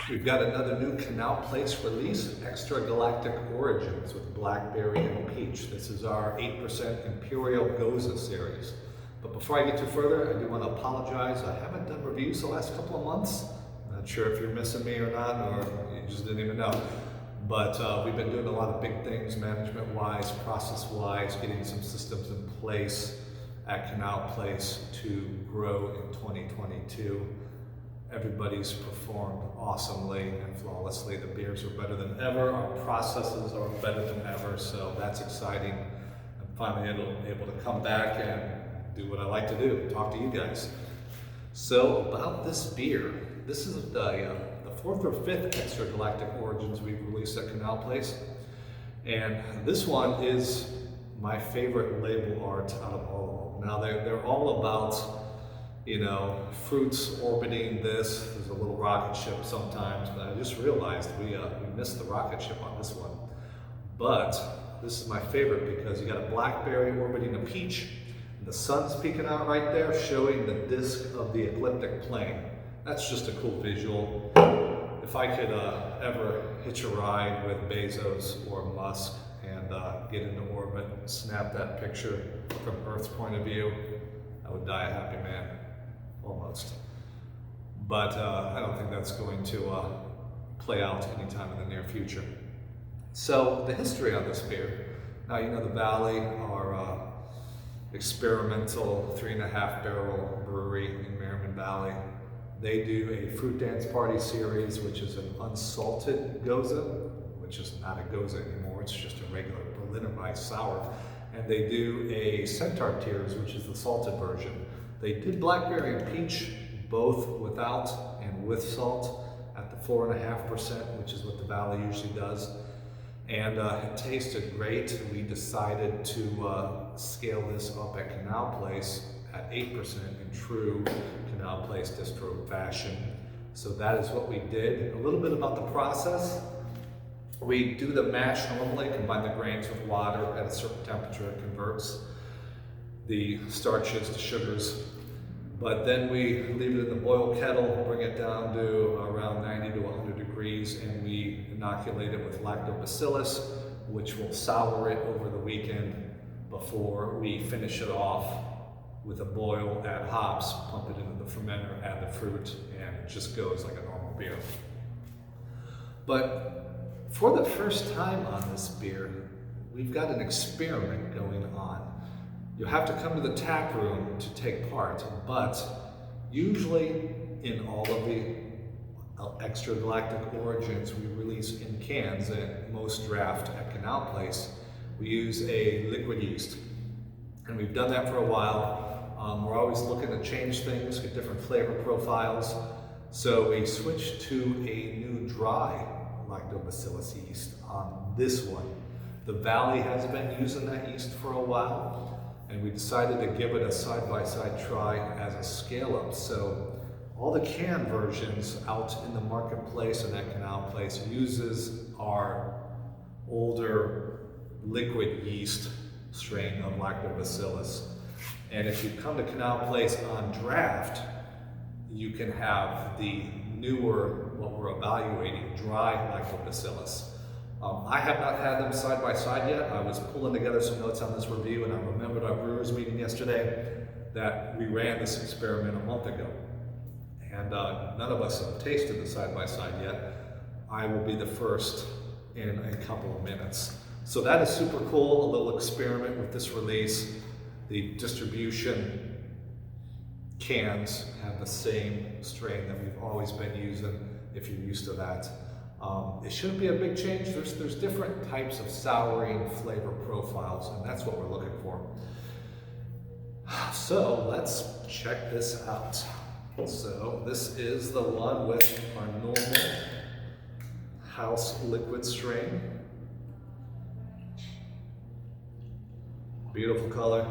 We've got another new Canal Place release, Extragalactic Origins with Blackberry and Peach. This is our 8% Imperial Goza series. But before I get too further, I do want to apologize. I haven't done reviews the last couple of months. Not sure if you're missing me or not, or you just didn't even know. But we've been doing a lot of big things management-wise, process-wise, getting some systems in place at Canal Place to grow in 2022. Everybody's performed awesomely and flawlessly. The beers are better than ever. Our processes are better than ever. So that's exciting. I'm finally able to come back and do what I like to do, talk to you guys. So about this beer, this is the fourth or fifth Extragalactic Origins we've released at Canal Place. And this one is my favorite label art out of all of them. Now they're all about, you know, fruits orbiting this. There's a little rocket ship sometimes, but I just realized we missed the rocket ship on this one. But this is my favorite because you got a blackberry orbiting a peach, and the sun's peeking out right there, showing the disk of the ecliptic plane. That's just a cool visual. If I could ever hitch a ride with Bezos or Musk and get into orbit, snap that picture from Earth's point of view, I would die a happy man. Almost. But I don't think that's going to play out anytime in the near future. So the history on this beer. Now, you know, the Valley, our experimental 3.5 barrel brewery in Merriman Valley, they do a Fruit Dance Party series, which is an unsalted Goza, which is not a Goza anymore, it's just a regular Berliner Weiss sour. And they do a Centaur Tears, which is the salted version. They did Blackberry and Peach, both without and with salt, at the 4.5%, which is what the Valley usually does. And it tasted great. We decided to scale this up at Canal Place at 8% in true Canal Place distro fashion. So that is what we did. A little bit about the process. We do the mash normally, combine the grains with water at a certain temperature, it converts the starches to sugars. But then we leave it in the boil kettle, bring it down to around 90 to 100 degrees, and we inoculate it with lactobacillus, which will sour it over the weekend before we finish it off with a boil, add hops, pump it into the fermenter, add the fruit, and it just goes like a normal beer. But for the first time on this beer, we've got an experiment going on. You have to come to the tap room to take part, but usually in all of the Extragalactic Origins we release in cans at most draft at Canal Place, we use a liquid yeast. And we've done that for a while. We're always looking to change things, get different flavor profiles. So we switched to a new dry Lactobacillus yeast on this one. The Valley has been using that yeast for a while, and we decided to give it a side-by-side try as a scale-up. So all the can versions out in the marketplace and at Canal Place uses our older liquid yeast strain of Lactobacillus. And if you come to Canal Place on draft, you can have the newer, what we're evaluating, dry Lactobacillus. I have not had them side by side yet. I was pulling together some notes on this review, and I remembered our brewers meeting yesterday that we ran this experiment a month ago. And none of us have tasted the side by side yet. I will be the first in a couple of minutes. So that is super cool, a little experiment with this release. The distribution cans have the same strain that we've always been using, if you're used to that. It shouldn't be a big change. There's different types of souring flavor profiles, and that's what we're looking for. So let's check this out. So this is the one with our normal house liquid strain. Beautiful color.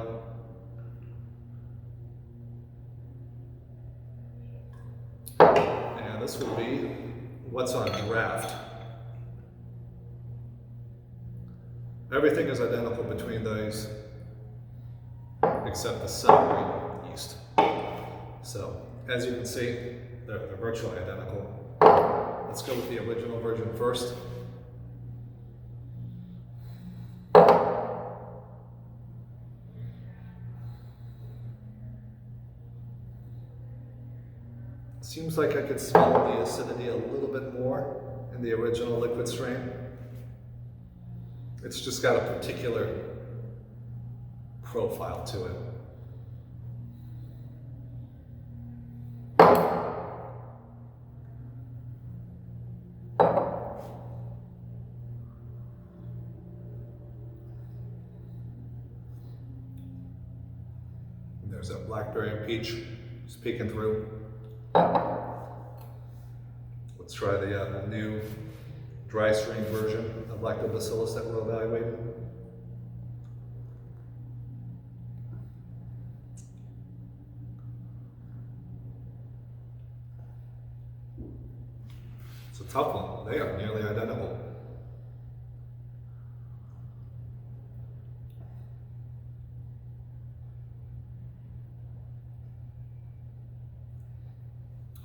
And this will be what's on draft. Everything is identical between those except the souring yeast. So as you can see, they're virtually identical. Let's go with the original version first. Seems like I could smell the acidity a little bit more in the original liquid strain. It's just got a particular profile to it. And there's that Blackberry and Peach just peeking through. Let's try the new dry strain version of Lactobacillus that we're evaluating. It's a tough one. They are nearly identical.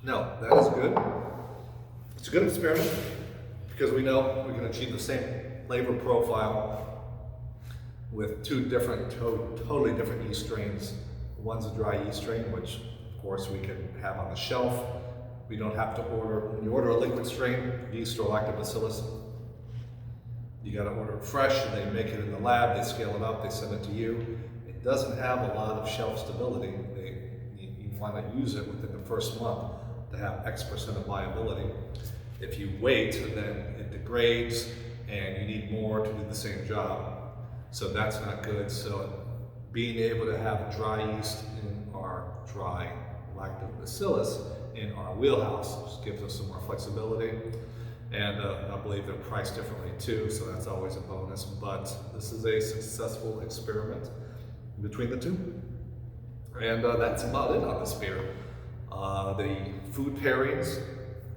No, that is good. It's a good experiment because we know we can achieve the same flavor profile with two different, totally different yeast strains. One's a dry yeast strain, which of course we can have on the shelf. We don't have to order, when you order a liquid strain, yeast or lactobacillus, you gotta order it fresh, they make it in the lab, they scale it up, they send it to you. It doesn't have a lot of shelf stability. You wanna use it within the first month to have X% of viability. If you wait, then it degrades and you need more to do the same job. So that's not good. So being able to have dry yeast in our dry lactobacillus in our wheelhouse just gives us some more flexibility. And I believe they're priced differently too, so that's always a bonus. But this is a successful experiment between the two. And that's about it on this beer. The food pairings,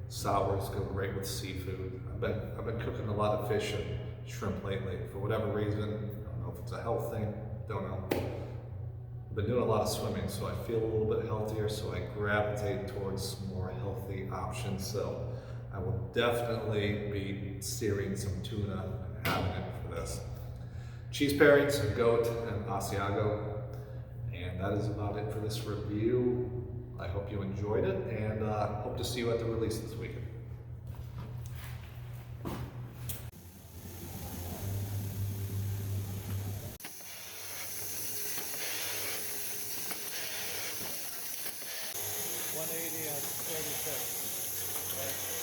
sours go great with seafood. I've been cooking a lot of fish and shrimp lately for whatever reason. I don't know if it's a health thing, don't know. I've been doing a lot of swimming, so I feel a little bit healthier, so I gravitate towards more healthy options. So I will definitely be searing some tuna and having it for this. Cheese pairings, goat and Asiago. And that is about it for this review. I hope you enjoyed it, and hope to see you at the release this weekend. $180 on 36, right?